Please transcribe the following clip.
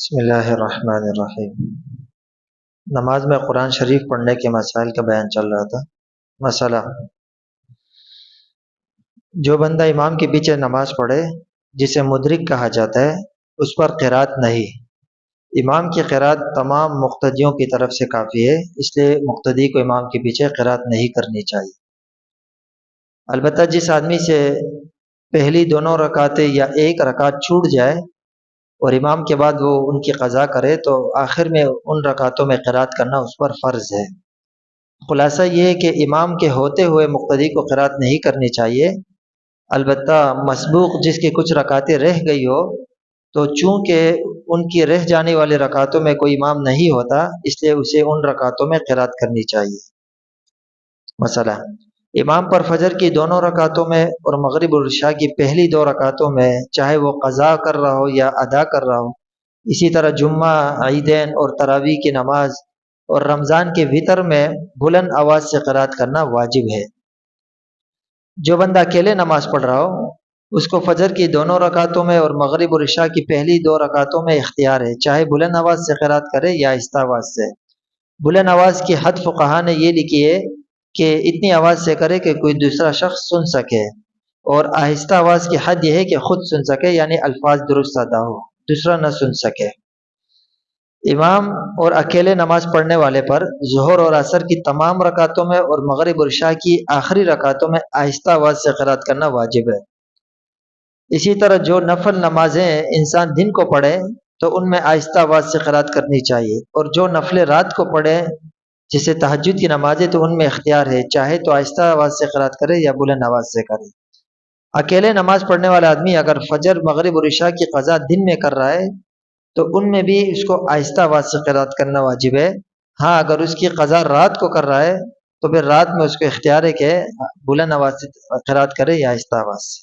بسم اللہ الرحمن الرحیم۔ نماز میں قرآن شریف پڑھنے کے مسائل کا بیان چل رہا تھا۔ مسئلہ: جو بندہ امام کے پیچھے نماز پڑھے جسے مدرک کہا جاتا ہے، اس پر قرات نہیں۔ امام کی قرات تمام مقتدیوں کی طرف سے کافی ہے، اس لیے مقتدی کو امام کے پیچھے قرات نہیں کرنی چاہیے۔ البتہ جس آدمی سے پہلی دونوں رکعتیں یا ایک رکعت چھوٹ جائے اور امام کے بعد وہ ان کی قضا کرے تو آخر میں ان رکعتوں میں قرات کرنا اس پر فرض ہے۔ خلاصہ یہ ہے کہ امام کے ہوتے ہوئے مقتدی کو قرات نہیں کرنی چاہیے، البتہ مسبوق جس کی کچھ رکعتیں رہ گئی ہو تو چونکہ ان کی رہ جانے والی رکعتوں میں کوئی امام نہیں ہوتا، اس لیے اسے ان رکعتوں میں قرات کرنی چاہیے۔ مسئلہ: امام پر فجر کی دونوں رکعتوں میں اور مغرب اور عشاء کی پہلی دو رکعتوں میں چاہے وہ قضا کر رہا ہو یا ادا کر رہا ہو، اسی طرح جمعہ، عیدین اور تراویح کی نماز اور رمضان کے وتر میں بلند آواز سے قرات کرنا واجب ہے۔ جو بندہ اکیلے نماز پڑھ رہا ہو اس کو فجر کی دونوں رکعتوں میں اور مغرب اور عشاء کی پہلی دو رکعتوں میں اختیار ہے، چاہے بلند آواز سے قرات کرے یا آہستہ آواز سے۔ بلند آواز کی حد فقہا نے یہ لکھی ہے کہ اتنی آواز سے کرے کہ کوئی دوسرا شخص سن سکے، اور آہستہ آواز کی حد یہ ہے کہ خود سن سکے، یعنی الفاظ درست ادا ہو، دوسرا نہ سن سکے۔ امام اور اکیلے نماز پڑھنے والے پر ظہر اور عصر کی تمام رکعتوں میں اور مغرب اور عشاء کی آخری رکعتوں میں آہستہ آواز سے قرات کرنا واجب ہے۔ اسی طرح جو نفل نمازیں انسان دن کو پڑھے تو ان میں آہستہ آواز سے قرات کرنی چاہیے، اور جو نفل رات کو پڑھے جسے تہجد کی نمازیں تو ان میں اختیار ہے، چاہے تو آہستہ آواز سے قرات کرے یا بلند آواز سے کرے۔ اکیلے نماز پڑھنے والا آدمی اگر فجر، مغرب اور عشاء کی قضا دن میں کر رہا ہے تو ان میں بھی اس کو آہستہ آواز سے قرات کرنا واجب ہے۔ ہاں، اگر اس کی قضا رات کو کر رہا ہے تو پھر رات میں اس کو اختیار ہے کہ بلند آواز سے قرات کرے یا آہستہ آواز سے۔